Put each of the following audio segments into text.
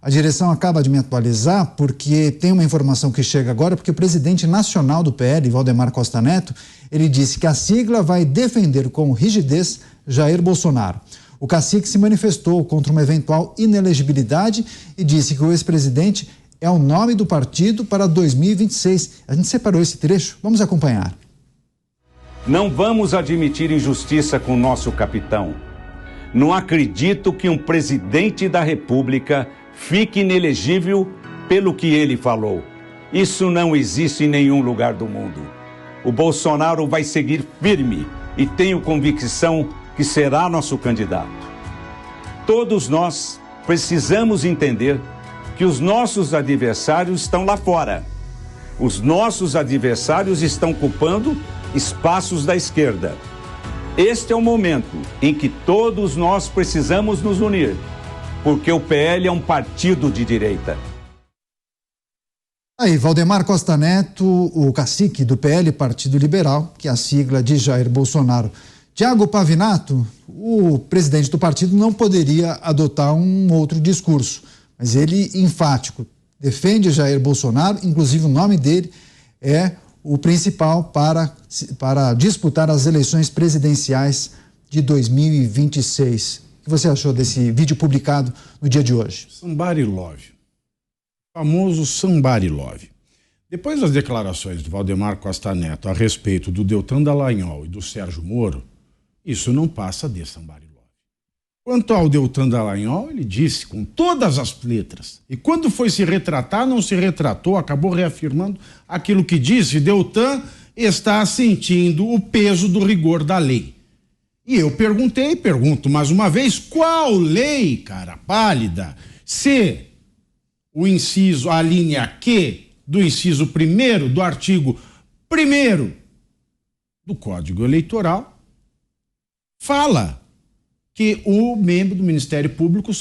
A direção acaba de me atualizar porque tem uma informação que chega agora, porque o presidente nacional do PL, Valdemar Costa Neto, ele disse que a sigla vai defender com rigidez Jair Bolsonaro. O cacique se manifestou contra uma eventual inelegibilidade e disse que o ex-presidente é o nome do partido para 2026. A gente separou esse trecho, vamos acompanhar. Não vamos admitir injustiça com nosso capitão. Não acredito que um presidente da República fique inelegível pelo que ele falou. Isso não existe em nenhum lugar do mundo. O Bolsonaro vai seguir firme e tenho convicção que será nosso candidato. Todos nós precisamos entender que os nossos adversários estão lá fora. Os nossos adversários estão ocupando espaços da esquerda. Este é o momento em que todos nós precisamos nos unir, porque o PL é um partido de direita. Aí, Valdemar Costa Neto, o cacique do PL, Partido Liberal, que é a sigla de Jair Bolsonaro. Tiago Pavinato, o presidente do partido, não poderia adotar um outro discurso, mas ele, enfático, defende Jair Bolsonaro, inclusive o nome dele é o principal para disputar as eleições presidenciais de 2026. O que você achou desse vídeo publicado no dia de hoje? Somebody love. O famoso somebody love. Depois das declarações do Valdemar Costa Neto a respeito do Deltan Dallagnol e do Sérgio Moro, isso não passa de somebody love. Quanto ao Deltan Dallagnol, ele disse com todas as letras. E quando foi se retratar, não se retratou, acabou reafirmando aquilo que disse. Deltan está sentindo o peso do rigor da lei. E eu pergunto mais uma vez, qual lei, cara pálida, se o inciso, a linha Q do inciso 1º do artigo 1º do Código Eleitoral fala que o membro do Ministério Público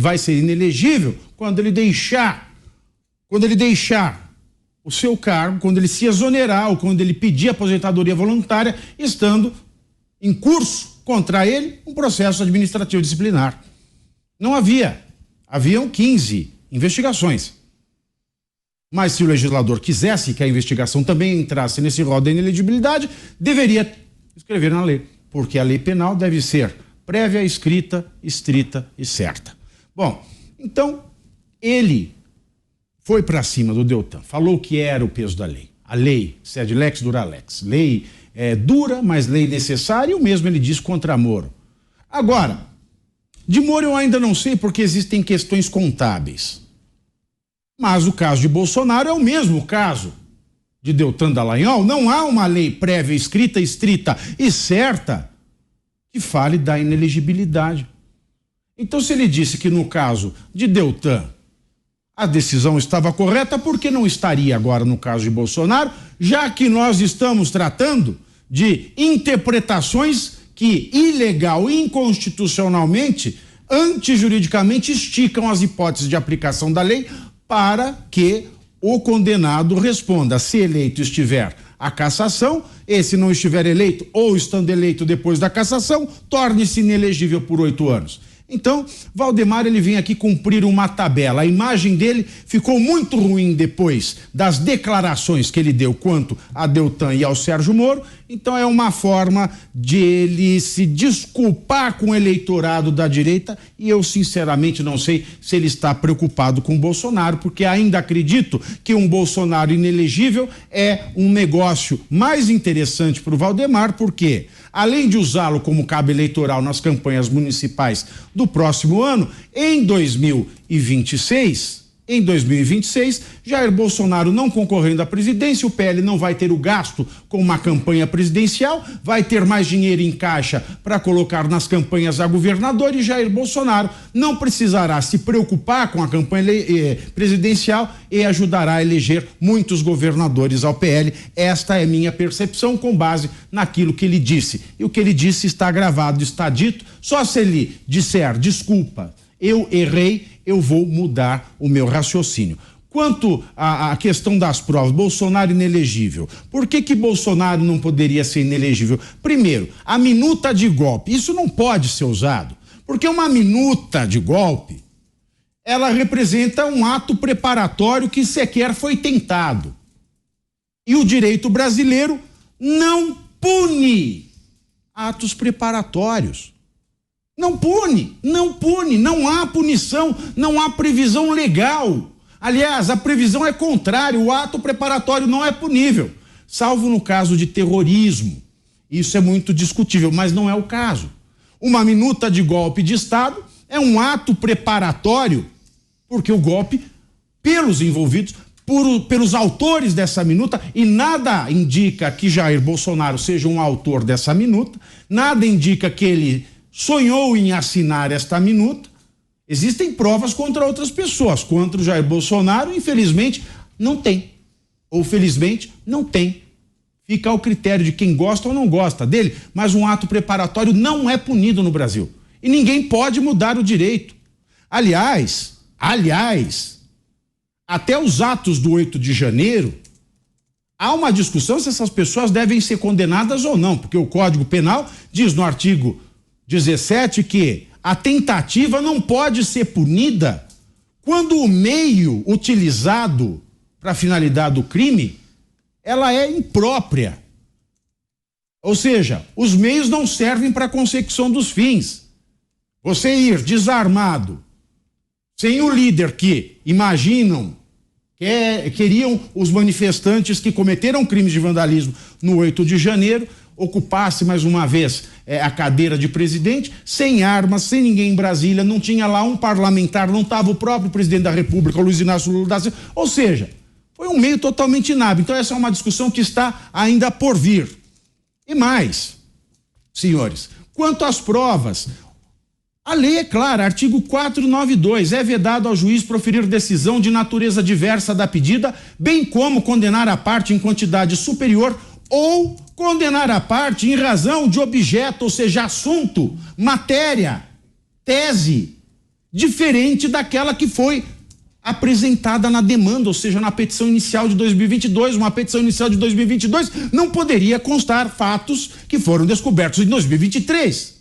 vai ser inelegível quando ele deixar o seu cargo, quando ele se exonerar ou quando ele pedir aposentadoria voluntária, estando em curso contra ele um processo administrativo disciplinar. Não haviam 15 investigações. Mas se o legislador quisesse que a investigação também entrasse nesse rol da inelegibilidade, deveria escrever na lei, porque a lei penal deve ser prévia, escrita, estrita e certa. Bom, então ele foi para cima do Deltan, falou que era o peso da lei. A lei, sed lex dura lex. Lei dura, mas lei necessária, e o mesmo ele diz contra Moro. Agora, de Moro eu ainda não sei porque existem questões contábeis. Mas o caso de Bolsonaro é o mesmo caso de Deltan Dallagnol. Não há uma lei prévia, escrita, estrita e certa que fale da inelegibilidade. Então, se ele disse que no caso de Deltan a decisão estava correta, por que não estaria agora no caso de Bolsonaro, já que nós estamos tratando de interpretações que ilegal e inconstitucionalmente, antijuridicamente, esticam as hipóteses de aplicação da lei para que o condenado responda. Se eleito estiver a cassação, e se não estiver eleito ou estando eleito depois da cassação, torne-se inelegível por 8 anos. Então, Valdemar, ele vem aqui cumprir uma tabela. A imagem dele ficou muito ruim depois das declarações que ele deu quanto a Deltan e ao Sérgio Moro. Então, é uma forma de ele se desculpar com o eleitorado da direita, e eu sinceramente não sei se ele está preocupado com o Bolsonaro, porque ainda acredito que um Bolsonaro inelegível é um negócio mais interessante para o Valdemar, porque além de usá-lo como cabo eleitoral nas campanhas municipais do próximo ano, em 2026, Jair Bolsonaro não concorrendo à presidência, o PL não vai ter o gasto com uma campanha presidencial, vai ter mais dinheiro em caixa para colocar nas campanhas a governador, e Jair Bolsonaro não precisará se preocupar com a campanha presidencial e ajudará a eleger muitos governadores ao PL. Esta é minha percepção com base naquilo que ele disse. E o que ele disse está gravado, está dito. Só se ele disser desculpa, eu errei, eu vou mudar o meu raciocínio. Quanto à questão das provas, Bolsonaro inelegível. Por que Bolsonaro não poderia ser inelegível? Primeiro, a minuta de golpe. Isso não pode ser usado, porque uma minuta de golpe ela representa um ato preparatório que sequer foi tentado. E o direito brasileiro não pune atos preparatórios. Não pune, não há punição, não há previsão legal. Aliás, a previsão é contrária, o ato preparatório não é punível, salvo no caso de terrorismo. Isso é muito discutível, mas não é o caso. Uma minuta de golpe de Estado é um ato preparatório, porque o golpe, pelos envolvidos, pelos autores dessa minuta, e nada indica que Jair Bolsonaro seja um autor dessa minuta, nada indica que ele sonhou em assinar esta minuta. Existem provas contra outras pessoas. Contra o Jair Bolsonaro, infelizmente, não tem. Ou felizmente, não tem. Fica ao critério de quem gosta ou não gosta dele, mas um ato preparatório não é punido no Brasil. E ninguém pode mudar o direito. Aliás, até os atos do 8 de janeiro, há uma discussão se essas pessoas devem ser condenadas ou não, porque o Código Penal diz no artigo 17 que a tentativa não pode ser punida quando o meio utilizado para a finalidade do crime, ela é imprópria. Ou seja, os meios não servem para a consecução dos fins. Você ir desarmado, sem o líder que queriam os manifestantes que cometeram crimes de vandalismo no 8 de janeiro, ocupasse mais uma vez a cadeira de presidente, sem armas, sem ninguém em Brasília, não tinha lá um parlamentar, não estava o próprio presidente da República, o Luiz Inácio Lula da Silva, ou seja, foi um meio totalmente inábil. Então essa é uma discussão que está ainda por vir. E mais, senhores, quanto às provas, a lei é clara, artigo 492, é vedado ao juiz proferir decisão de natureza diversa da pedida, bem como condenar a parte em quantidade superior ou condenar a parte em razão de objeto, ou seja, assunto, matéria, tese, diferente daquela que foi apresentada na demanda, ou seja, na petição inicial de 2022. Uma petição inicial de 2022 não poderia constar fatos que foram descobertos em 2023.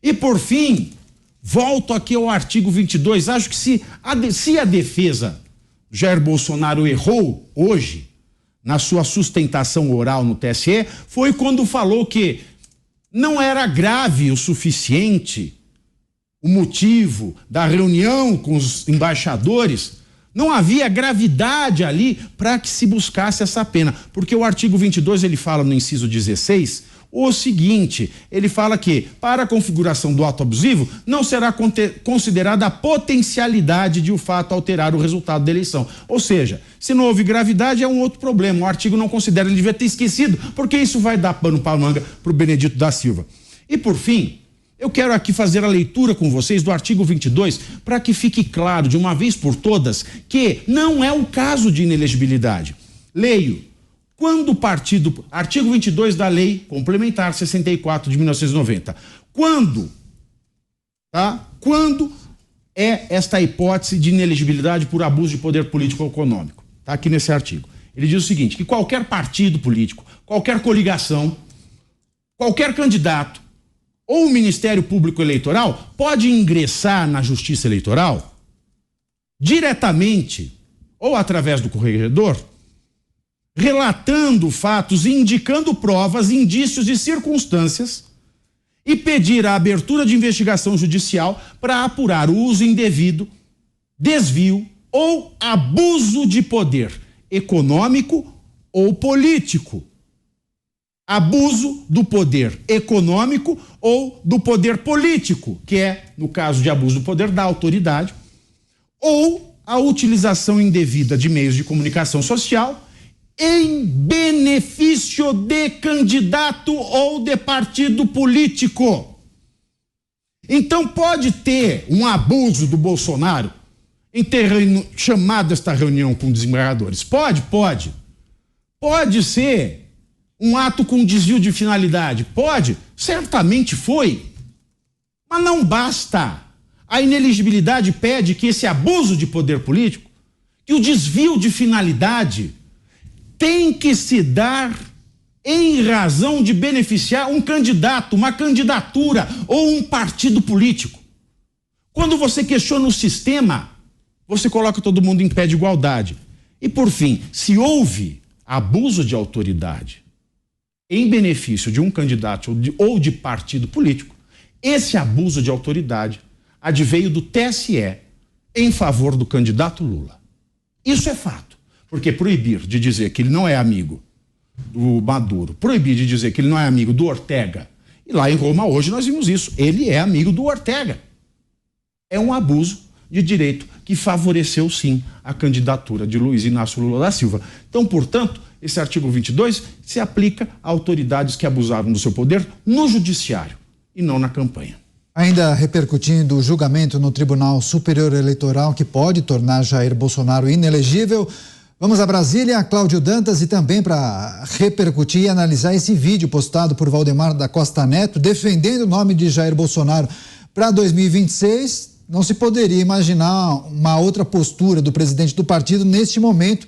E por fim, volto aqui ao artigo 22, acho que se a defesa Jair Bolsonaro errou hoje na sua sustentação oral no TSE, foi quando falou que não era grave o suficiente o motivo da reunião com os embaixadores, não havia gravidade ali para que se buscasse essa pena, porque o artigo 22 ele fala no inciso 16 o seguinte, ele fala que para a configuração do ato abusivo não será considerada a potencialidade de o fato alterar o resultado da eleição. Ou seja, se não houve gravidade é um outro problema, o artigo não considera, ele devia ter esquecido, porque isso vai dar pano para manga para o Benedito da Silva. E por fim, eu quero aqui fazer a leitura com vocês do artigo 22 para que fique claro de uma vez por todas que não é o caso de inelegibilidade. Leio. Quando o partido, artigo 22 da Lei Complementar 64 de 1990, quando é esta hipótese de inelegibilidade por abuso de poder político ou econômico? Está aqui nesse artigo. Ele diz o seguinte, que qualquer partido político, qualquer coligação, qualquer candidato ou o Ministério Público Eleitoral pode ingressar na Justiça Eleitoral diretamente ou através do corregedor, relatando fatos, indicando provas, indícios e circunstâncias e pedir a abertura de investigação judicial para apurar o uso indevido, desvio ou abuso de poder econômico ou político. Abuso do poder econômico ou do poder político, que é, no caso de abuso do poder, da autoridade, ou a utilização indevida de meios de comunicação social em benefício de candidato ou de partido político. Então pode ter um abuso do Bolsonaro em ter chamado esta reunião com desembargadores. Pode. Pode ser um ato com desvio de finalidade. Pode, certamente foi. Mas não basta. A inelegibilidade pede que esse abuso de poder político, que o desvio de finalidade tem que se dar em razão de beneficiar um candidato, uma candidatura ou um partido político. Quando você questiona o sistema, você coloca todo mundo em pé de igualdade. E por fim, se houve abuso de autoridade em benefício de um candidato ou de partido político, esse abuso de autoridade adveio do TSE em favor do candidato Lula. Isso é fato, porque proibir de dizer que ele não é amigo do Maduro, proibir de dizer que ele não é amigo do Ortega, e lá em Roma hoje nós vimos isso, ele é amigo do Ortega. É um abuso de direito que favoreceu sim a candidatura de Luiz Inácio Lula da Silva. Então, portanto, esse artigo 22 se aplica a autoridades que abusaram do seu poder no judiciário e não na campanha. Ainda repercutindo o julgamento no Tribunal Superior Eleitoral que pode tornar Jair Bolsonaro inelegível, vamos a Brasília, Cláudio Dantas, e também para repercutir e analisar esse vídeo postado por Valdemar da Costa Neto defendendo o nome de Jair Bolsonaro para 2026. Não se poderia imaginar uma outra postura do presidente do partido neste momento.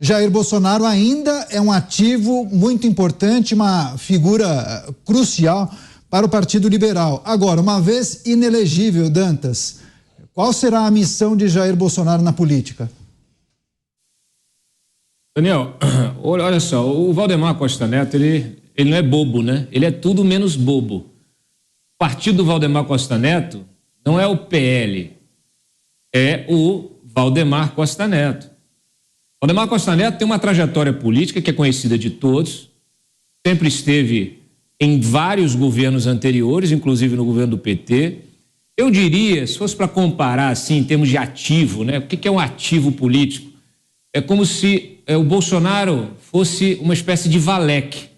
Jair Bolsonaro ainda é um ativo muito importante, uma figura crucial para o Partido Liberal. Agora, uma vez inelegível, Dantas, qual será a missão de Jair Bolsonaro na política? Daniel, olha só, o Valdemar Costa Neto, ele não é bobo, né? Ele é tudo menos bobo. O partido do Valdemar Costa Neto não é o PL, é o Valdemar Costa Neto. Valdemar Costa Neto tem uma trajetória política que é conhecida de todos, sempre esteve em vários governos anteriores, inclusive no governo do PT. Eu diria, se fosse para comparar assim em termos de ativo, né? O que é um ativo político? É como se o Bolsonaro fosse uma espécie de Valec.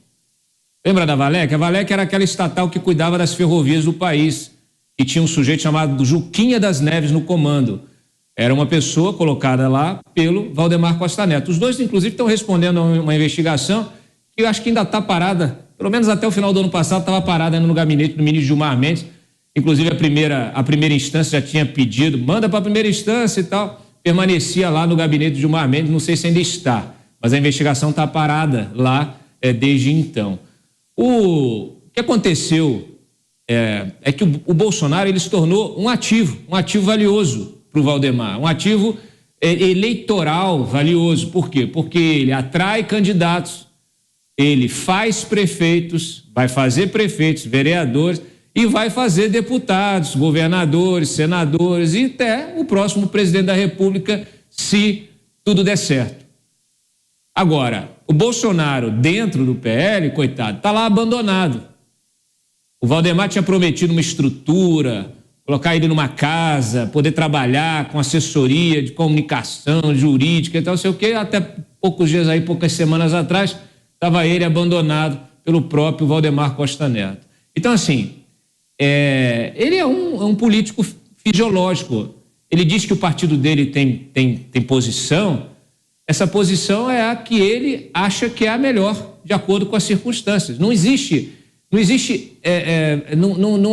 Lembra da Valec? A Valec era aquela estatal que cuidava das ferrovias do país, e tinha um sujeito chamado Juquinha das Neves no comando. Era uma pessoa colocada lá pelo Valdemar Costa Neto. Os dois, inclusive, estão respondendo a uma investigação que eu acho que ainda está parada, pelo menos até o final do ano passado, estava parada no gabinete do ministro Gilmar Mendes. Inclusive, a primeira instância já tinha pedido, manda para a primeira instância e tal. Permanecia lá no gabinete do Gilmar Mendes, não sei se ainda está, mas a investigação está parada lá desde então. O que aconteceu é que o Bolsonaro ele se tornou um ativo valioso para o Valdemar, um ativo eleitoral valioso. Por quê? Porque ele atrai candidatos, ele faz prefeitos, vai fazer prefeitos, vereadores e vai fazer deputados, governadores, senadores e até o próximo presidente da República, se tudo der certo. Agora, o Bolsonaro dentro do PL, coitado, está lá abandonado. O Valdemar tinha prometido uma estrutura, colocar ele numa casa, poder trabalhar com assessoria de comunicação, jurídica e tal, sei o quê. Até poucos dias aí, poucas semanas atrás, estava ele abandonado pelo próprio Valdemar Costa Neto. Então, assim, ele é um político fisiológico. Ele diz que o partido dele tem posição. Essa posição é a que ele acha que é a melhor, de acordo com as circunstâncias. Não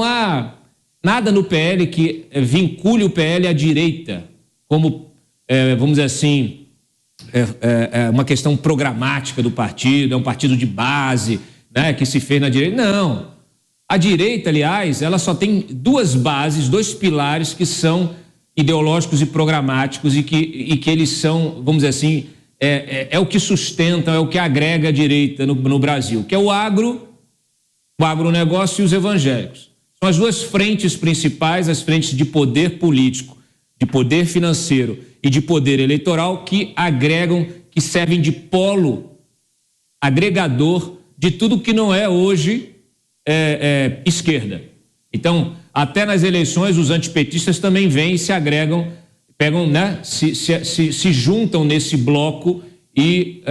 há nada no PL que vincule o PL à direita, como, vamos dizer assim, uma questão programática do partido, é um partido de base, né, que se fez na direita. Não. A direita, aliás, ela só tem duas bases, dois pilares que são ideológicos e programáticos e que eles são, vamos dizer assim, é o que sustentam, é o que agrega a direita no Brasil, que é o agronegócio e os evangélicos. São as duas frentes principais, as frentes de poder político, de poder financeiro e de poder eleitoral que agregam, que servem de polo agregador de tudo que não é hoje esquerda. Então, até nas eleições, os antipetistas também vêm e se agregam, pegam, né, se juntam nesse bloco e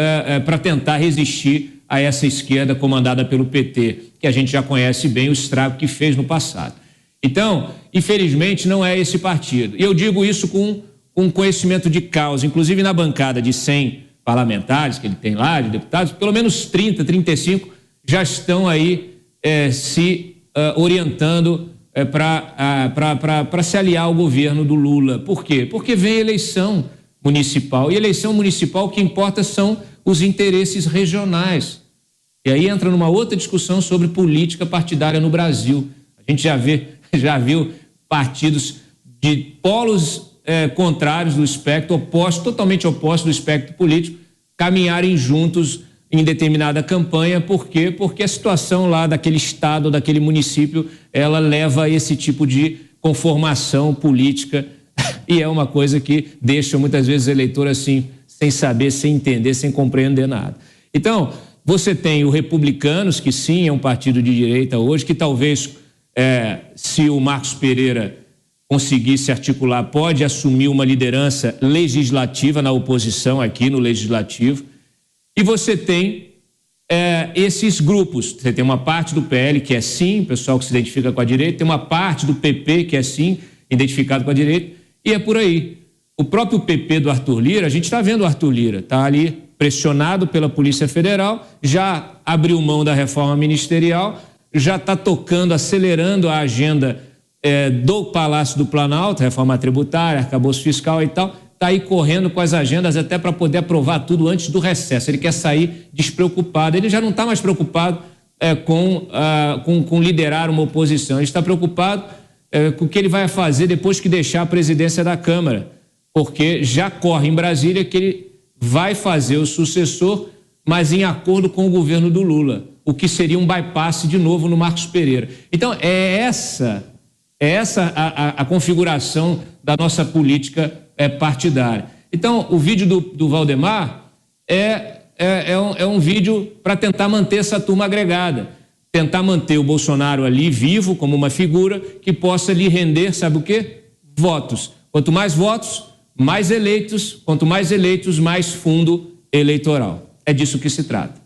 para tentar resistir a essa esquerda comandada pelo PT, que a gente já conhece bem o estrago que fez no passado. Então, infelizmente, não é esse partido. E eu digo isso com conhecimento de causa, inclusive na bancada de 100 parlamentares que ele tem lá, de deputados, pelo menos 30, 35 já estão aí se orientando para se aliar ao governo do Lula. Por quê? Porque vem eleição municipal, e eleição municipal o que importa são os interesses regionais. E aí entra numa outra discussão sobre política partidária no Brasil. A gente já viu partidos de polos contrários do espectro, totalmente opostos do espectro político, caminharem juntos em determinada campanha. Por quê? Porque a situação lá daquele estado, daquele município, ela leva a esse tipo de conformação política e é uma coisa que deixa muitas vezes o eleitor assim, sem saber, sem entender, sem compreender nada. Então, você tem o Republicanos, que sim é um partido de direita hoje, que talvez, se o Marcos Pereira conseguir se articular, pode assumir uma liderança legislativa na oposição aqui no Legislativo. E você tem esses grupos. Você tem uma parte do PL que é sim, pessoal que se identifica com a direita, tem uma parte do PP que é sim, identificado com a direita, e é por aí. O próprio PP do Arthur Lira, a gente está vendo o Arthur Lira, está ali pressionado pela Polícia Federal, já abriu mão da reforma ministerial, já está tocando, acelerando a agenda do Palácio do Planalto, reforma tributária, arcabouço fiscal e tal, está aí correndo com as agendas até para poder aprovar tudo antes do recesso. Ele quer sair despreocupado, ele já não está mais preocupado com liderar uma oposição, ele está preocupado com o que ele vai fazer depois que deixar a presidência da Câmara, porque já corre em Brasília que ele vai fazer o sucessor, mas em acordo com o governo do Lula, o que seria um bypass de novo no Marcos Pereira. Então, é essa a configuração da nossa política partidária. Então, o vídeo do Valdemar é um vídeo para tentar manter essa turma agregada, tentar manter o Bolsonaro ali vivo como uma figura que possa lhe render, sabe o quê? Votos. Quanto mais votos, mais eleitos. Quanto mais eleitos, mais fundo eleitoral. É disso que se trata.